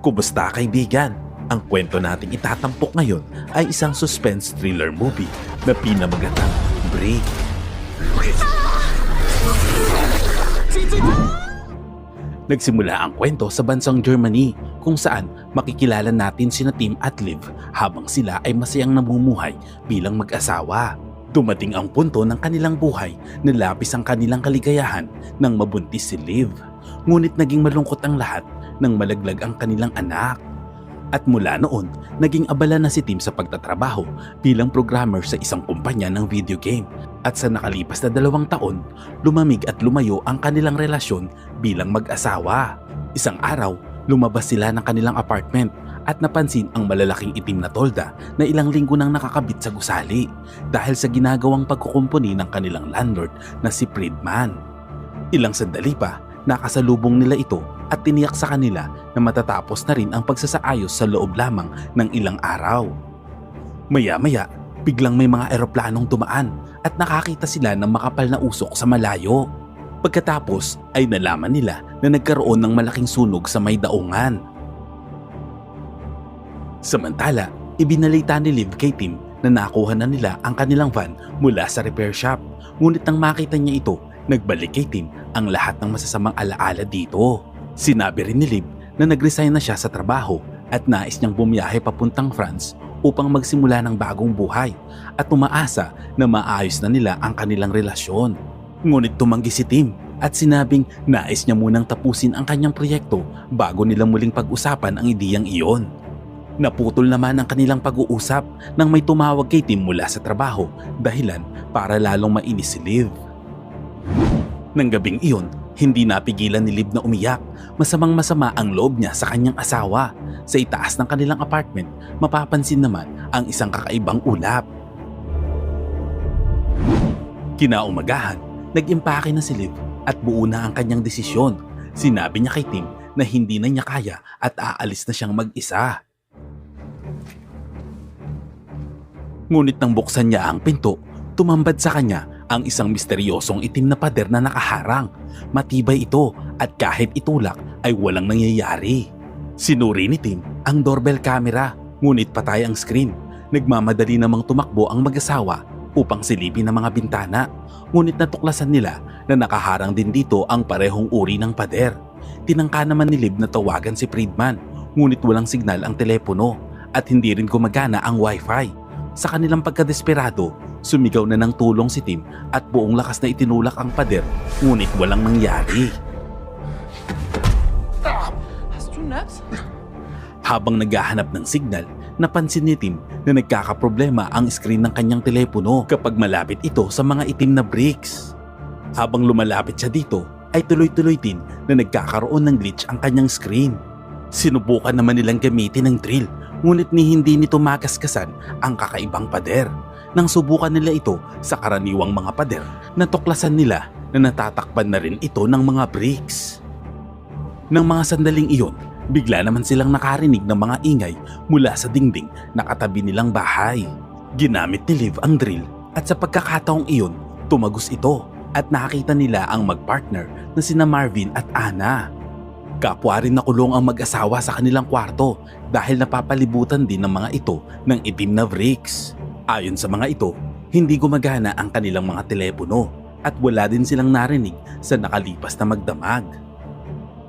Kumusta kaibigan? Ang kwento nating itatampok ngayon ay isang suspense thriller movie na pinamagatang Brick. Nagsimula ang kwento sa bansang Germany kung saan makikilala natin sina Tim at Liv habang sila ay masayang namumuhay bilang mag-asawa. Dumating ang punto ng kanilang buhay na lapis ang kanilang kaligayahan nang mabuntis si Liv. Ngunit naging malungkot ang lahat nang malaglag ang kanilang anak. At mula noon, naging abala na si Tim sa pagtatrabaho bilang programmer sa isang kumpanya ng video game. At sa nakalipas na 2 taon, lumamig at lumayo ang kanilang relasyon bilang mag-asawa. Isang araw, lumabas sila ng kanilang apartment at napansin ang malalaking itim na tolda na ilang linggo nang nakakabit sa gusali dahil sa ginagawang pagkukumpuni ng kanilang landlord na si Friedman. Ilang sandali pa, nakasalubong nila ito at tiniyak sa kanila na matatapos na rin ang pagsasaayos sa loob lamang ng ilang araw. Maya-maya, biglang may mga eroplanong tumaan at nakakita sila ng makapal na usok sa malayo. Pagkatapos ay nalaman nila na nagkaroon ng malaking sunog sa may daungan. Samantala, ibinalita ni Liv kay Tim na nakuha na nila ang kanilang van mula sa repair shop. Ngunit nang makita niya ito, nagbalik kay Tim ang lahat ng masasamang alaala dito. Sinabi rin ni Liv na nag-resign na siya sa trabaho at nais niyang bumiyahe papuntang France upang magsimula ng bagong buhay at umaasa na maayos na nila ang kanilang relasyon. Ngunit tumanggi si Tim at sinabing nais niya munang tapusin ang kanyang proyekto bago nila muling pag-usapan ang ideyang iyon. Naputol naman ang kanilang pag-uusap nang may tumawag kay Tim mula sa trabaho dahilan para lalong mainis si Liv. Nang gabing iyon, hindi napigilan ni Liv na umiyak. Masamang-masama ang loob niya sa kanyang asawa. Sa itaas ng kanilang apartment, mapapansin naman ang isang kakaibang ulap. Kinaumagahan, nag-impake na si Liv at buo na ang kanyang desisyon. Sinabi niya kay Tim na hindi na niya kaya at aalis na siyang mag-isa. Ngunit nang buksan niya ang pinto, tumambad sa kanya ang isang misteryosong itim na pader na nakaharang. Matibay ito at kahit itulak ay walang nangyayari. Sinuri ni Tim ang doorbell camera, ngunit patay ang screen. Nagmamadali namang tumakbo ang mag-asawa upang silipin ang mga bintana. Ngunit natuklasan nila na nakaharang din dito ang parehong uri ng pader. Tinangka naman ni Liv na tawagan si Friedman, ngunit walang signal ang telepono at hindi rin gumagana ang wifi. Sa kanilang pagkadesperado, sumigaw na ng tulong si Tim at buong lakas na itinulak ang pader, ngunit walang nangyari. Hast du nuts? Habang naghahanap ng signal, napansin ni Tim na nagkakaproblema ang screen ng kanyang telepono kapag malapit ito sa mga itim na bricks. Habang lumalapit siya dito, ay tuloy-tuloy din na nagkakaroon ng glitch ang kanyang screen. Sinubukan naman nilang gamitin ng drill, ngunit hindi nito makaskasan ang kakaibang pader. Nang subukan nila ito sa karaniwang mga pader, natuklasan nila na natatakpan na rin ito ng mga bricks. Nang mga sandaling iyon, bigla naman silang nakarinig ng mga ingay mula sa dingding na katabi nilang bahay. Ginamit ni Liv ang drill at sa pagkakataong iyon, tumagos ito at nakita nila ang magpartner na sina Marvin at Anna. Kapwa rin nakulong ang mag-asawa sa kanilang kwarto dahil napapalibutan din ng mga ito ng itim na bricks. Ayon sa mga ito, hindi gumagana ang kanilang mga telepono at wala din silang narinig sa nakalipas na magdamag.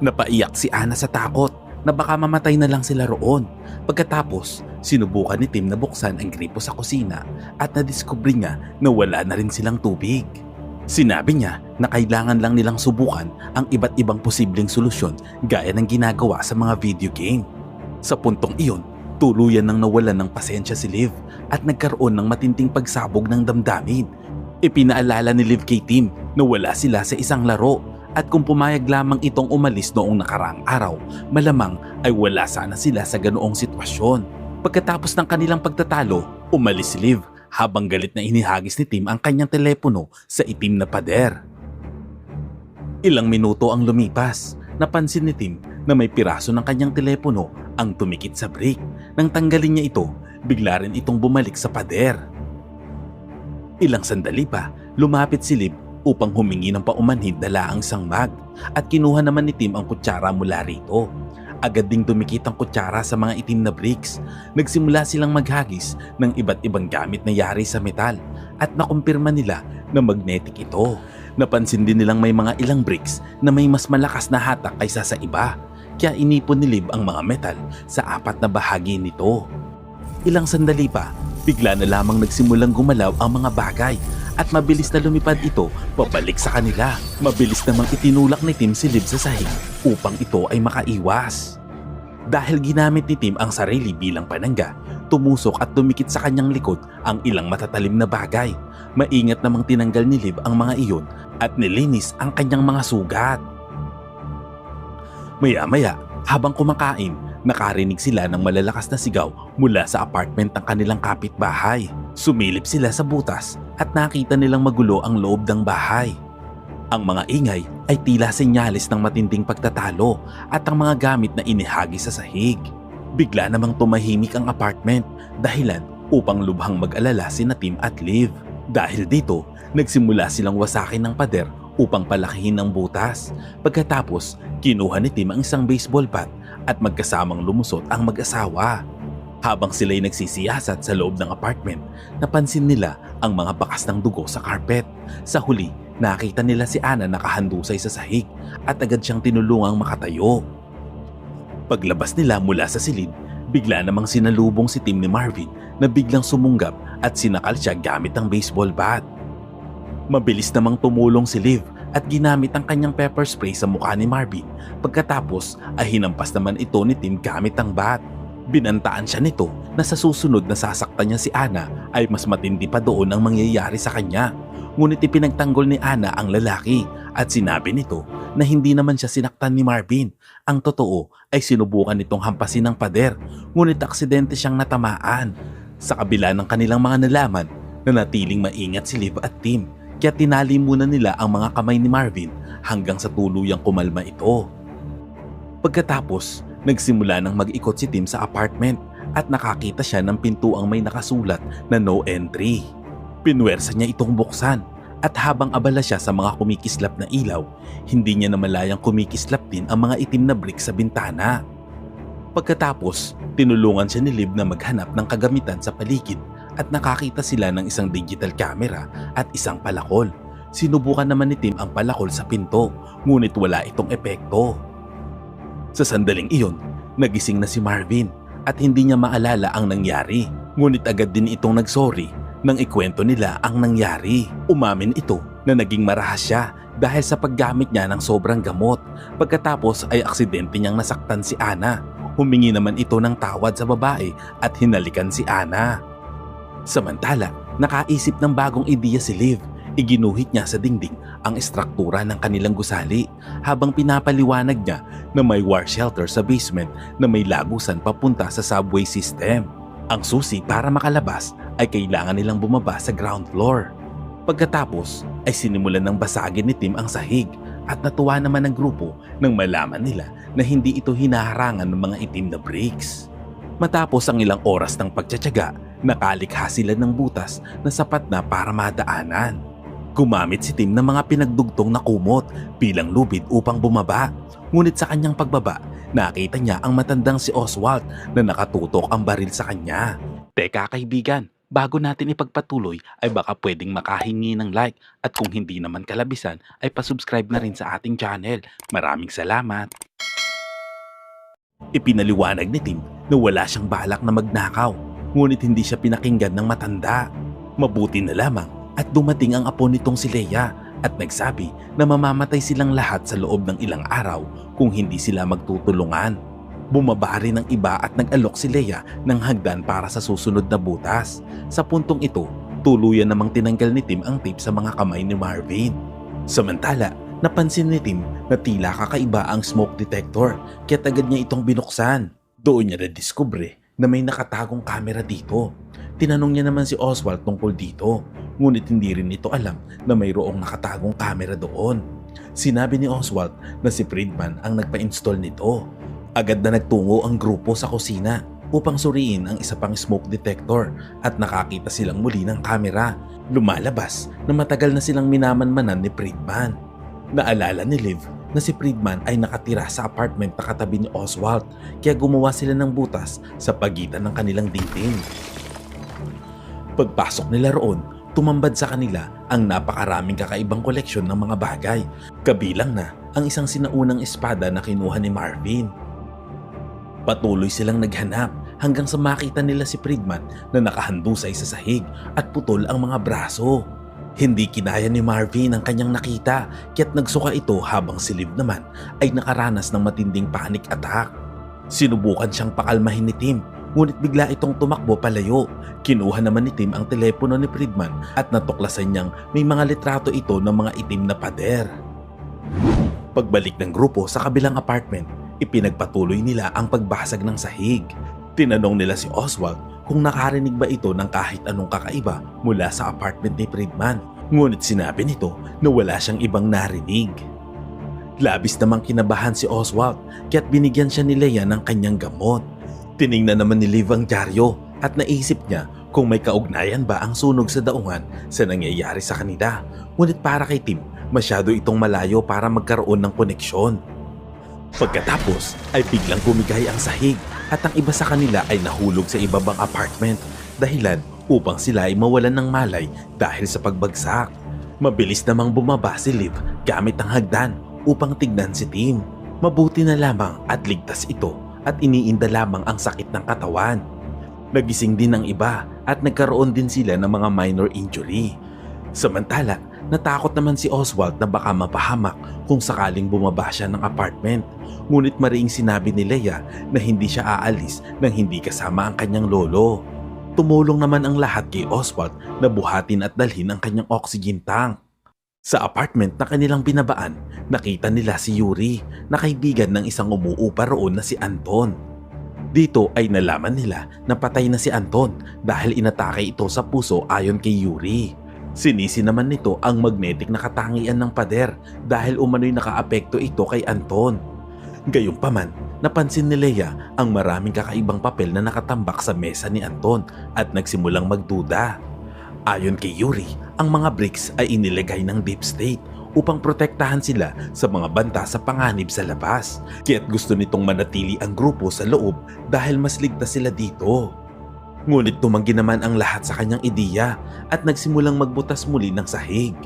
Napaiyak si Anna sa takot na baka mamatay na lang sila roon. Pagkatapos, sinubukan ni Tim na buksan ang gripo sa kusina at nadiskubre niya na wala na rin silang tubig. Sinabi niya na kailangan lang nilang subukan ang iba't ibang posibleng solusyon gaya ng ginagawa sa mga video game. Sa puntong iyon, tuluyan nang nawalan ng pasensya si Liv at nagkaroon ng matinding pagsabog ng damdamin. Ipinaalala ni Liv kay Tim na wala sila sa isang laro at kung pumayag lamang itong umalis noong nakaraang araw, malamang ay wala sana sila sa ganoong sitwasyon. Pagkatapos ng kanilang pagtatalo, umalis si Liv habang galit na inihagis ni Tim ang kanyang telepono sa itim na pader. Ilang minuto ang lumipas, napansin ni Tim na may piraso ng kanyang telepono ang tumikit sa brick. Nang tanggalin niya ito, bigla rin itong bumalik sa pader. Ilang sandali pa, lumapit si Liv upang humingi ng paumanhid na laang isang mag at kinuha naman ni Tim ang kutsara mula rito. Agad ding dumikit ang kutsara sa mga itim na bricks. Nagsimula silang maghagis ng iba't ibang gamit na yari sa metal at nakumpirma nila na magnetic ito. Napansin din nilang may mga ilang bricks na may mas malakas na hatak kaysa sa iba. Kaya inipon ni Liv ang mga metal sa 4 na bahagi nito. Ilang sandali pa, bigla na lamang nagsimulang gumalaw ang mga bagay at mabilis na lumipad ito pabalik sa kanila. Mabilis namang itinulak ni Tim si Liv sa sahig upang ito ay makaiwas. Dahil ginamit ni Tim ang sarili bilang panangga, tumusok at dumikit sa kanyang likod ang ilang matatalim na bagay. Maingat namang tinanggal ni Liv ang mga iyon at nilinis ang kanyang mga sugat. Maya-maya, habang kumakain, nakarinig sila ng malalakas na sigaw mula sa apartment ng kanilang kapitbahay. Sumilip sila sa butas at nakita nilang magulo ang loob ng bahay. Ang mga ingay ay tila senyales ng matinding pagtatalo at ang mga gamit na inihagi sa sahig. Bigla namang tumahimik ang apartment, dahilan upang lubhang mag-alala sina Tim at Liv. Dahil dito, nagsimula silang wasakin ng pader upang palakihin ang butas. Pagkatapos, kinuha ni Tim ang isang baseball bat at magkasamang lumusot ang mag-asawa. Habang sila'y nagsisiyasat sa loob ng apartment, napansin nila ang mga bakas ng dugo sa carpet. Sa huli, nakita nila si Ana nakahandusay sa sahig at agad siyang tinulungang makatayo. Paglabas nila mula sa silid, bigla namang sinalubong si Tim ni Marvin na biglang sumunggap at sinakal siya gamit ang baseball bat. Mabilis namang tumulong si Liv at ginamit ang kanyang pepper spray sa mukha ni Marvin. Pagkatapos ay hinampas naman ito ni Tim gamit ang bat. Binantaan siya nito na sa susunod na sasaktan niya si Ana ay mas matindi pa doon ang mangyayari sa kanya. Ngunit ipinagtanggol ni Ana ang lalaki at sinabi nito na hindi naman siya sinaktan ni Marvin. Ang totoo ay sinubukan nitong hampasin ng pader, ngunit aksidente siyang natamaan. Sa kabila ng kanilang mga nalaman, nanatiling maingat si Liv at Tim, kaya tinali muna nila ang mga kamay ni Marvin hanggang sa tuluyang kumalma ito. Pagkatapos, nagsimula nang mag-ikot si Tim sa apartment at nakakita siya ng pintuang may nakasulat na no entry. Pinwersa niya itong buksan at habang abala siya sa mga kumikislap na ilaw, hindi niya namalayang kumikislap din ang mga itim na brick sa bintana. Pagkatapos, tinulungan siya ni Liv na maghanap ng kagamitan sa paligid at nakakita sila ng isang digital camera at isang palakol. Sinubukan naman ni Tim ang palakol sa pinto, ngunit wala itong epekto. Sa sandaling iyon, nagising na si Marvin at hindi niya maalala ang nangyari. Ngunit agad din itong nagsorry nang ikwento nila ang nangyari. Umamin ito na naging marahas siya dahil sa paggamit niya ng sobrang gamot. Pagkatapos ay aksidente niyang nasaktan si Ana. Humingi naman ito ng tawad sa babae at hinalikan si Ana. Samantala, nakaisip ng bagong ideya si Liv. Iginuhit niya sa dingding ang estruktura ng kanilang gusali habang pinapaliwanag niya na may war shelter sa basement na may lagusan papunta sa subway system. Ang susi para makalabas ay kailangan nilang bumaba sa ground floor. Pagkatapos ay sinimulan ng basagin ni Tim ang sahig at natuwa naman ang grupo nang malaman nila na hindi ito hinaharangan ng mga itim na bricks. Matapos ang ilang oras ng pagtsatsaga, nakalikha sila ng butas na sapat na para madaanan. Gumamit si Tim ng mga pinagdugtong na kumot bilang lubid upang bumaba. Ngunit sa kanyang pagbaba, nakita niya ang matandang si Oswald na nakatutok ang baril sa kanya. Teka kaibigan, bago natin ipagpatuloy ay baka pwedeng makahingi ng like at kung hindi naman kalabisan ay pasubscribe na rin sa ating channel. Maraming salamat. Ipinaliwanag ni Tim na wala siyang balak na magnakaw, ngunit hindi siya pinakinggan ng matanda. Mabuti na lamang at dumating ang apo nitong si Leia at nagsabi na mamamatay silang lahat sa loob ng ilang araw kung hindi sila magtutulungan. Bumaba rin ng iba at nag-alok si Leia ng hagdan para sa susunod na butas. Sa puntong ito, tuluyan namang tinanggal ni Tim ang tape sa mga kamay ni Marvin. Samantala, napansin ni Tim na tila kakaiba ang smoke detector kaya agad niya itong binuksan. Doon niya nadiskubre na may nakatagong camera dito. Tinanong niya naman si Oswald tungkol dito, ngunit hindi rin ito alam na mayroong nakatagong camera doon. Sinabi ni Oswald na si Friedman ang nagpa-install nito. Agad na nagtungo ang grupo sa kusina upang suriin ang isa pang smoke detector at nakakita silang muli ng camera. Lumalabas na matagal na silang minamanmanan ni Friedman. Naalala ni Liv na si Friedman ay nakatira sa apartment na katabi ni Oswald kaya gumawa sila ng butas sa pagitan ng kanilang dingding. Pagpasok nila roon, tumambad sa kanila ang napakaraming kakaibang koleksyon ng mga bagay, kabilang na ang isang sinaunang espada na kinuha ni Marvin. Patuloy silang naghanap hanggang sa makita nila si Friedman na nakahandusay sa sahig at putol ang mga braso. Hindi kinaya ni Marvin ang kanyang nakita kaya't nagsuka ito habang si Liv naman ay nakaranas ng matinding panic attack. Sinubukan siyang pakalmahin ni Tim ngunit bigla itong tumakbo palayo. Kinuha naman ni Tim ang telepono ni Friedman at natuklasan niyang may mga litrato ito ng mga itim na pader. Pagbalik ng grupo sa kabilang apartment, ipinagpatuloy nila ang pagbasag ng sahig. Tinanong nila si Oswald kung nakarinig ba ito ng kahit anong kakaiba mula sa apartment ni Friedman. Ngunit sinabi nito na wala siyang ibang narinig. Labis namang kinabahan si Oswald kaya't binigyan siya ni Leia ng kanyang gamot. Tiningnan naman ni Liv ang dyaryo at naisip niya kung may kaugnayan ba ang sunog sa daungan sa nangyayari sa kanila. Ngunit para kay Tim, masyado itong malayo para magkaroon ng koneksyon. Pagkatapos ay biglang bumigay ang sahig at ang iba sa kanila ay nahulog sa ibabang apartment dahilan upang sila ay mawalan ng malay dahil sa pagbagsak. Mabilis namang bumaba si Liv gamit ang hagdan upang tignan si Tim. Mabuti na lamang at ligtas ito at iniinda lamang ang sakit ng katawan. Nagising din ang iba at nagkaroon din sila ng mga minor injury. Samantala, natakot naman si Oswald na baka mapahamak kung sakaling bumaba siya ng apartment. Ngunit mariing sinabi ni Leia na hindi siya aalis nang hindi kasama ang kanyang lolo. Tumulong naman ang lahat kay Oswald na buhatin at dalhin ang kanyang oxygen tank. Sa apartment na kanilang binabaan, nakita nila si Yuri na kaibigan ng isang umuupa roon na si Anton. Dito ay nalaman nila na patay na si Anton dahil inatake ito sa puso ayon kay Yuri. Sinisi naman nito ang magnetic na katangian ng pader dahil umano'y nakaapekto ito kay Anton. Gayunpaman, napansin ni Leia ang maraming kakaibang papel na nakatambak sa mesa ni Anton at nagsimulang magduda. Ayon kay Yuri, ang mga bricks ay inilagay ng deep state upang protektahan sila sa mga banta sa panganib sa labas. Kaya't gusto nitong manatili ang grupo sa loob dahil mas ligtas sila dito. Ngunit tumanggi naman ang lahat sa kanyang ideya at nagsimulang magbutas muli ng sahig.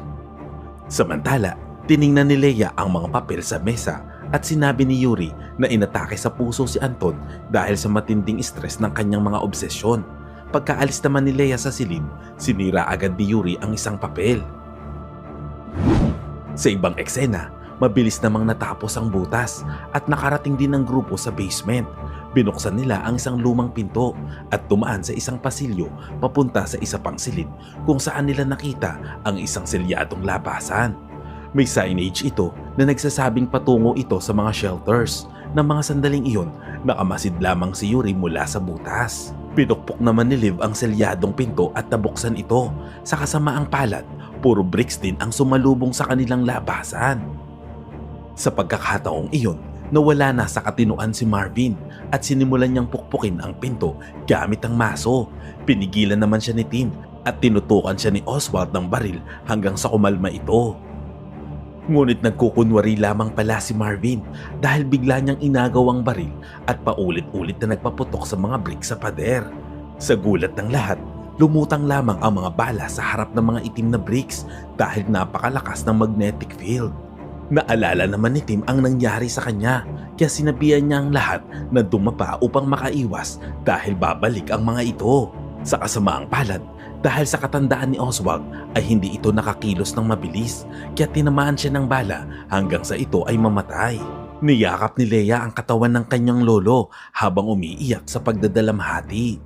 Samantala, tiningnan ni Leia ang mga papel sa mesa at sinabi ni Yuri na inatake sa puso si Anton dahil sa matinding stress ng kanyang mga obsesyon. Pagkaalis naman ni Leia sa silid, sinira agad ni Yuri ang isang papel. Sa ibang eksena, mabilis namang natapos ang butas at nakarating din ang grupo sa basement. Binuksan nila ang isang lumang pinto at tumaan sa isang pasilyo papunta sa isa pang silid kung saan nila nakita ang isang selyadong labasan. May signage ito na nagsasabing patungo ito sa mga shelters. Ng mga sandaling iyon, nakamasid lamang si Yuri mula sa butas. Pinukpok naman ni Liv ang selyadong pinto at nabuksan ito. Sa kasamaang palad, puro bricks din ang sumalubong sa kanilang labasan. Sa pagkakataong iyon, nawala na sa katinuan si Marvin at sinimulan niyang pukpukin ang pinto gamit ang maso. Pinigilan naman siya ni Tim at tinutukan siya ni Oswald ng baril hanggang sa kumalma ito. Ngunit nagkukunwari lamang pala si Marvin dahil bigla niyang inagaw ang baril at paulit-ulit na nagpaputok sa mga brick sa pader. Sa gulat ng lahat, lumutang lamang ang mga bala sa harap ng mga itim na bricks dahil napakalakas ng magnetic field. Naalala naman ni Tim ang nangyari sa kanya kaya sinabihan niya ang lahat na dumapa upang makaiwas dahil babalik ang mga ito. Sa kasamaang palad, dahil sa katandaan ni Oswald ay hindi ito nakakilos ng mabilis kaya tinamaan siya ng bala hanggang sa ito ay mamatay. Niyakap ni Leia ang katawan ng kanyang lolo habang umiiyak sa pagdadalamhati.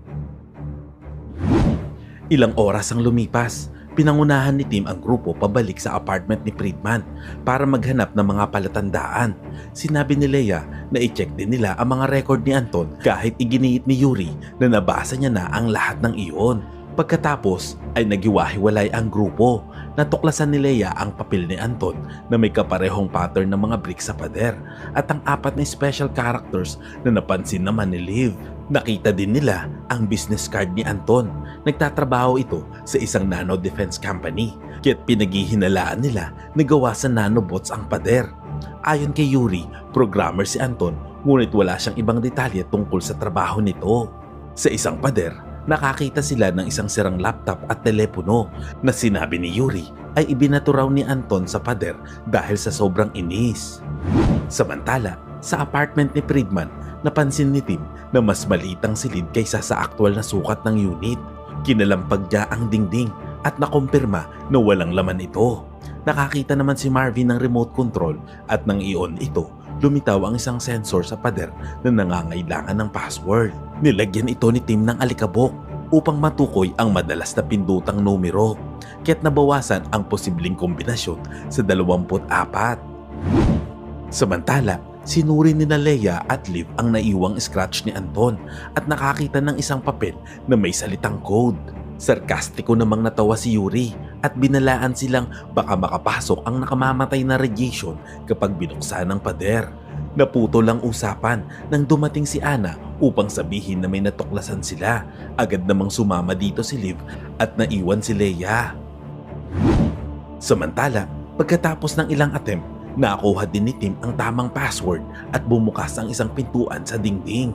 Ilang oras ang lumipas, pinangunahan ni Tim ang grupo pabalik sa apartment ni Friedman para maghanap ng mga palatandaan. Sinabi ni Leia na i-check din nila ang mga record ni Anton kahit iginiit ni Yuri na nabasa niya na ang lahat ng iyon. Pagkatapos ay nagiwahiwalay ang grupo. natuklasan ni Leia ang papel ni Anton na may kaparehong pattern ng mga bricks sa pader at ang 4 na special characters na napansin naman ni Liv. Nakita din nila ang business card ni Anton. Nagtatrabaho ito sa isang nano defense company kaya't pinaghihinalaan nila na gawa sa nanobots ang pader. Ayon kay Yuri, programmer si Anton ngunit wala siyang ibang detalye tungkol sa trabaho nito. Sa isang pader, nakakita sila ng isang sirang laptop at telepono na sinabi ni Yuri ay ibinato raw ni Anton sa pader dahil sa sobrang inis. Samantala, sa apartment ni Friedman, napansin ni Tim na mas maliit ang silid kaysa sa aktwal na sukat ng unit. Kinalampag niya ang dingding at nakumpirma na walang laman ito. Nakakita naman si Marvin ng remote control at nang i-on ito, lumitaw ang isang sensor sa pader na nangangailangan ng password. Nilagyan ito ni Tim ng alikabok upang matukoy ang madalas na pindutang numero, kaya't nabawasan ang posibleng kombinasyon sa 24. Samantala, sinuri nila Leia at Liv ang naiwang scratch ni Anton at nakakita ng isang papel na may salitang code. Sarkastiko namang natawa si Yuri at binalaan silang baka makapasok ang nakamamatay na radiation kapag binuksan ng pader. Naputol ang usapan nang dumating si Anna upang sabihin na may natuklasan sila. Agad namang sumama dito si Liv at naiwan si Leia. Samantala, pagkatapos ng ilang attempt, nakuha din ni Tim ang tamang password at bumukas ang isang pintuan sa dingding.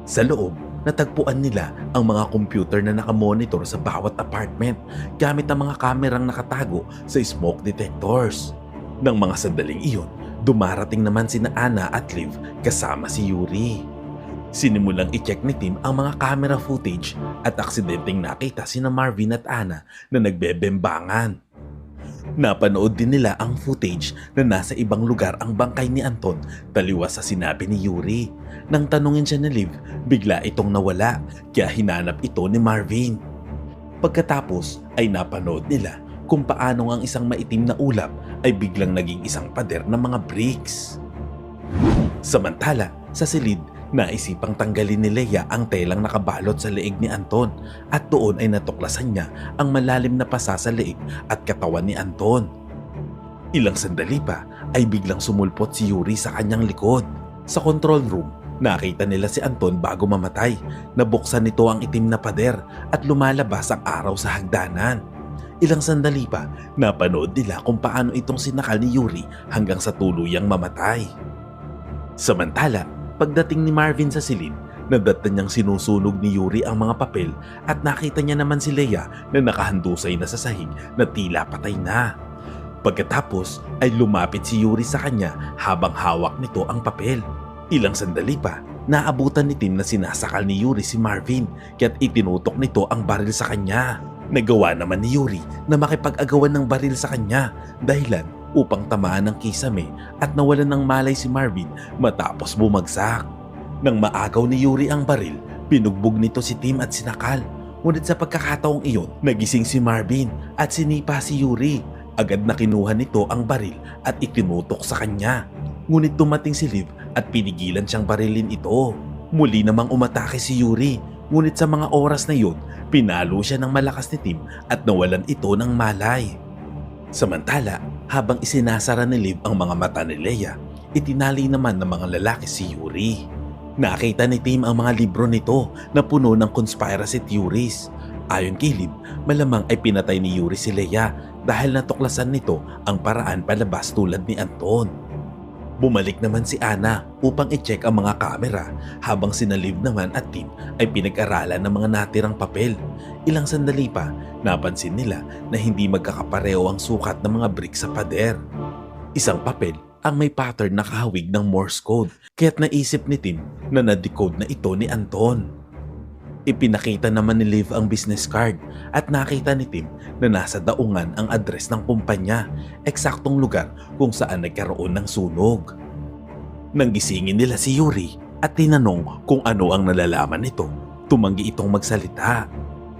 Sa loob, natagpuan nila ang mga computer na nakamonitor sa bawat apartment gamit ang mga kamerang nakatago sa smoke detectors. Nang mga sandaling iyon, dumarating naman sina Anna at Liv kasama si Yuri. Sinimulang i-check ni Tim ang mga camera footage at aksidenteng nakita sina Marvin at Anna na nagbebembangan. Napanood din nila ang footage na nasa ibang lugar ang bangkay ni Anton taliwas sa sinabi ni Yuri. Nang tanungin siya ni Liv, bigla itong nawala kaya hinanap ito ni Marvin. Pagkatapos ay napanood nila kung paano ang isang maitim na ulap ay biglang naging isang pader ng mga bricks. Samantala, sa silid, naisipang tanggalin ni Leia ang telang nakabalot sa leeg ni Anton at doon ay natuklasan niya ang malalim na pasa sa leeg at katawan ni Anton. Ilang sandali pa ay biglang sumulpot si Yuri sa kanyang likod. Sa control room, nakita nila si Anton bago mamatay. Nabuksan nito ang itim na pader at lumalabas ang araw sa hagdanan. Ilang sandali pa, napanood nila kung paano itong sinakal ni Yuri hanggang sa tuluyang mamatay. Samantala, pagdating ni Marvin sa silid, nadata niyang sinusunog ni Yuri ang mga papel at nakita niya naman si Leia na nakahandusay na sa sahig na tila patay na. Pagkatapos ay lumapit si Yuri sa kanya habang hawak nito ang papel. Ilang sandali pa, naabutan ni Tim na sinasakal ni Yuri si Marvin kaya't itinutok nito ang baril sa kanya. Nagawa naman ni Yuri na makipag-agawan ng baril sa kanya dahilan upang tamaan ng kisame at nawalan ng malay si Marvin matapos bumagsak. Nang maagaw ni Yuri ang baril, binugbog nito si Tim at sinakal. Ngunit sa pagkakataong iyon, nagising si Marvin at sinipa si Yuri. Agad na kinuha nito ang baril at itinutok sa kanya. Ngunit dumating si Liv at pinigilan siyang barilin ito. Muli namang umatake si Yuri. Ngunit sa mga oras na iyon, pinalo siya ng malakas ni Tim at nawalan ito ng malay. Samantala, habang isinasara ni Liv ang mga mata ni Leia, itinali naman ng mga lalaki si Yuri. Nakita ni Tim ang mga libro nito na puno ng conspiracy theories. Ayon kay Liv, malamang ay pinatay ni Yuri si Leia dahil natuklasan nito ang paraan palabas tulad ni Anton. Bumalik naman si Anna upang i-check ang mga kamera habang sina Liv naman at Tim ay pinag-aralan ng mga natirang papel. Ilang sandali pa, napansin nila na hindi magkakapareho ang sukat ng mga bricks sa pader. Isang papel ang may pattern na kahawig ng Morse code kaya't naisip ni Tim na na-decode na ito ni Anton. Ipinakita naman ni Liv ang business card at nakita ni Tim na nasa daungan ang address ng kumpanya, eksaktong lugar kung saan nagkaroon ng sunog. Nang gisingin nila si Yuri at tinanong kung ano ang nalalaman nito, tumanggi itong magsalita.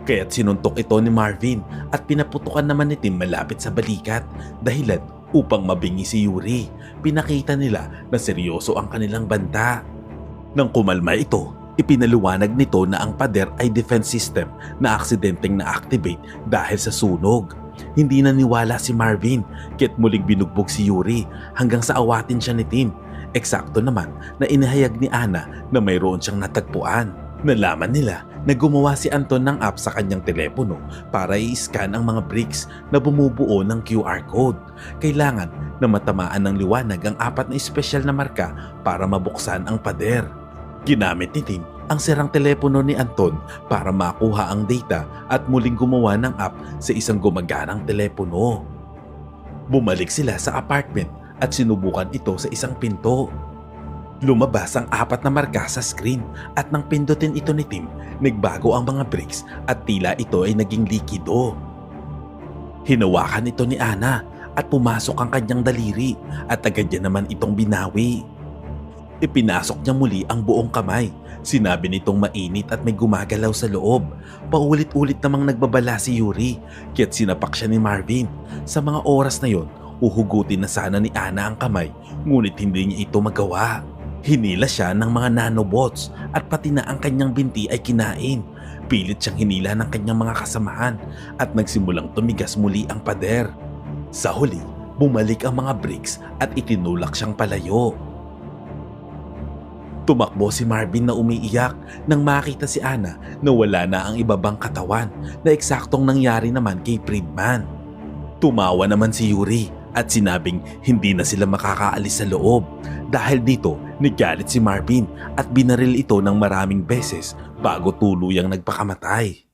Kaya't sinuntok ito ni Marvin at pinaputukan naman ni Tim malapit sa balikat dahilan upang mabingi si Yuri. Pinakita nila na seryoso ang kanilang banta. Nang kumalma ito, ipinaliwanag nito na ang pader ay defense system na aksidenteng na-activate dahil sa sunog. Hindi naniwala si Marvin kaya't muling binugbog si Yuri hanggang sa awatin siya ni Tim. Eksakto naman na inihayag ni Ana na mayroon siyang natagpuan. Nalaman nila na gumawa si Anton ng app sa kanyang telepono para i-scan ang mga bricks na bumubuo ng QR code. Kailangan na matamaan ng liwanag ang 4 na espesyal na marka para mabuksan ang pader. Ginamit ni Tim ang sirang telepono ni Anton para makuha ang data at muling gumawa ng app sa isang gumaganang telepono. Bumalik sila sa apartment at sinubukan ito sa isang pinto. Lumabas ang 4 na marka sa screen at nang pindutin ito ni Tim, nagbago ang mga bricks at tila ito ay naging likido. Hinawakan ito ni Ana at pumasok ang kanyang daliri at agad niya naman itong binawi. Ipinasok niya muli ang buong kamay. Sinabi nitong mainit at may gumagalaw sa loob. Paulit-ulit namang nagbabala si Yuri kaya't sinapak siya ni Marvin. Sa mga oras na yon, uhugutin na sana ni Ana ang kamay ngunit hindi niya ito magawa. Hinila siya ng mga nanobots at pati na ang kanyang binti ay kinain. Pilit siyang hinila ng kanyang mga kasamahan at nagsimulang tumigas muli ang pader. Sa huli, bumalik ang mga bricks at itinulak siyang palayo. Tumakbo si Marvin na umiiyak nang makita si Ana na wala na ang ibabang katawan na eksaktong nangyari naman kay Friedman. Tumawa naman si Yuri at sinabing hindi na sila makakaalis sa loob. Dahil dito, nagalit si Marvin at binaril ito ng maraming beses bago tuluyang nagpakamatay.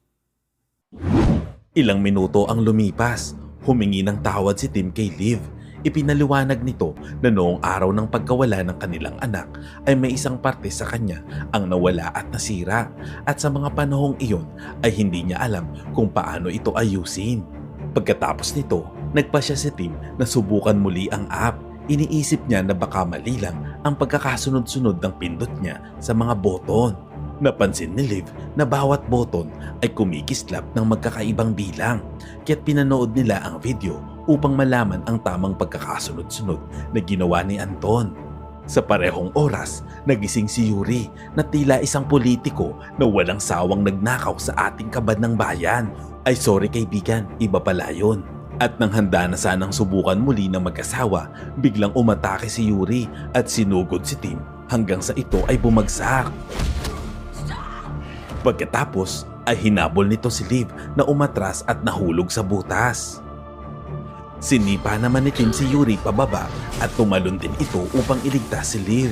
Ilang minuto ang lumipas, humingi ng tawad si Tim kay Liv. Ipinaliwanag nito na noong araw ng pagkawala ng kanilang anak ay may isang parte sa kanya ang nawala at nasira at sa mga panahong iyon ay hindi niya alam kung paano ito ayusin. Pagkatapos nito, nagpasya si Tim na subukan muli ang app. Iniisip niya na baka mali lang ang pagkakasunod-sunod ng pindot niya sa mga boton. Napansin ni Liv na bawat boton ay kumikislap ng magkakaibang bilang kaya't pinanood nila ang video upang malaman ang tamang pagkakasunod-sunod na ginawa ni Anton. Sa parehong oras, nagising si Yuri na tila isang politiko na walang sawang nagnakaw sa ating kabad ng bayan. Ay sorry kaibigan, iba pala yun. At nang handa na sanang subukan muli ng mag-asawa, biglang umatake si Yuri at sinugod si Tim hanggang sa ito ay bumagsak. Pagkatapos ay hinabol nito si Liv na umatras at nahulog sa butas. Sinipa naman ni Tim si Yuri pababa at tumalon din ito upang iligtas si Liv.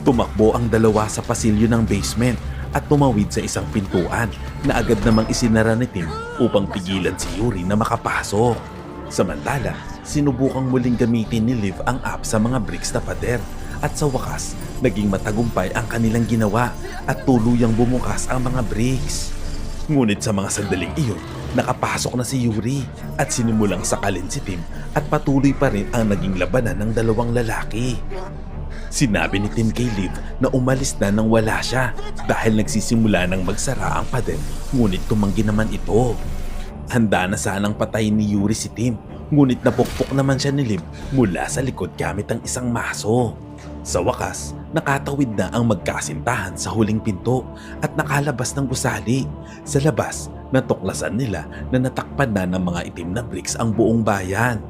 Tumakbo ang dalawa sa pasilyo ng basement at tumawid sa isang pintuan na agad namang isinara ni Tim upang pigilan si Yuri na makapasok. Samantala, sinubukang muling gamitin ni Liv ang app sa mga bricks na pader at sa wakas, naging matagumpay ang kanilang ginawa at tuluyang bumukas ang mga bricks. Ngunit sa mga sandaling iyon, nakapasok na si Yuri at sinimulang sakalin si Tim at patuloy pa rin ang naging labanan ng dalawang lalaki. Sinabi ni Tim kay Liv na umalis na nang wala siya dahil nagsisimula ng magsara ang pader ngunit tumanggi naman ito. Handa na sanang patayin ni Yuri si Tim ngunit napukpok naman siya ni Liv mula sa likod gamit ang isang maso. Sa wakas, nakatawid na ang magkasintahan sa huling pinto at nakalabas ng gusali. Sa labas, natuklasan nila na natakpan na ng mga itim na bricks ang buong bayan.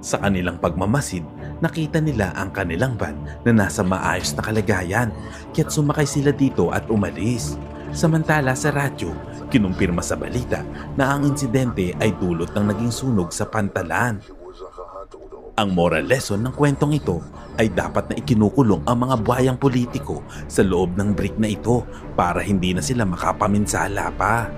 Sa kanilang pagmamasid, nakita nila ang kanilang van na nasa maayos na kalagayan kaya't sumakay sila dito at umalis. Samantala sa radyo, kinumpirma sa balita na ang insidente ay dulot ng naging sunog sa pantalan. Ang moral lesson ng kwentong ito ay dapat na ikinukulong ang mga buhayang politiko sa loob ng brick na ito para hindi na sila makapaminsala pa.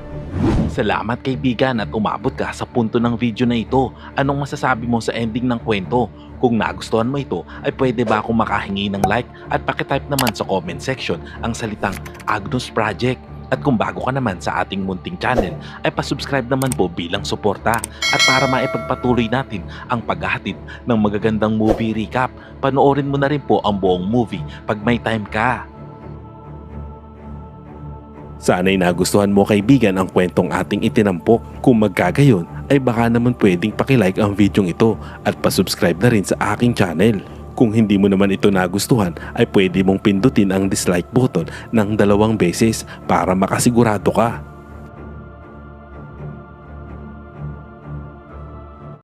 Salamat kaibigan at umabot ka sa punto ng video na ito. Anong masasabi mo sa ending ng kwento? Kung nagustuhan mo ito ay pwede ba akong makahingi ng like at pakitype naman sa comment section ang salitang Agnus Project. At kung bago ka naman sa ating munting channel ay pasubscribe naman po bilang suporta at para maipagpatuloy natin ang paghahatid ng magagandang movie recap. Panoorin mo na rin po ang buong movie pag may time ka. Sana'y nagustuhan mo kaibigan ang kwentong ating itinampok. Kung magkagayon ay baka naman pwedeng pakilike ang video ito at pasubscribe na rin sa aking channel. Kung hindi mo naman ito nagustuhan ay pwede mong pindutin ang dislike button ng 2 beses para makasigurado ka.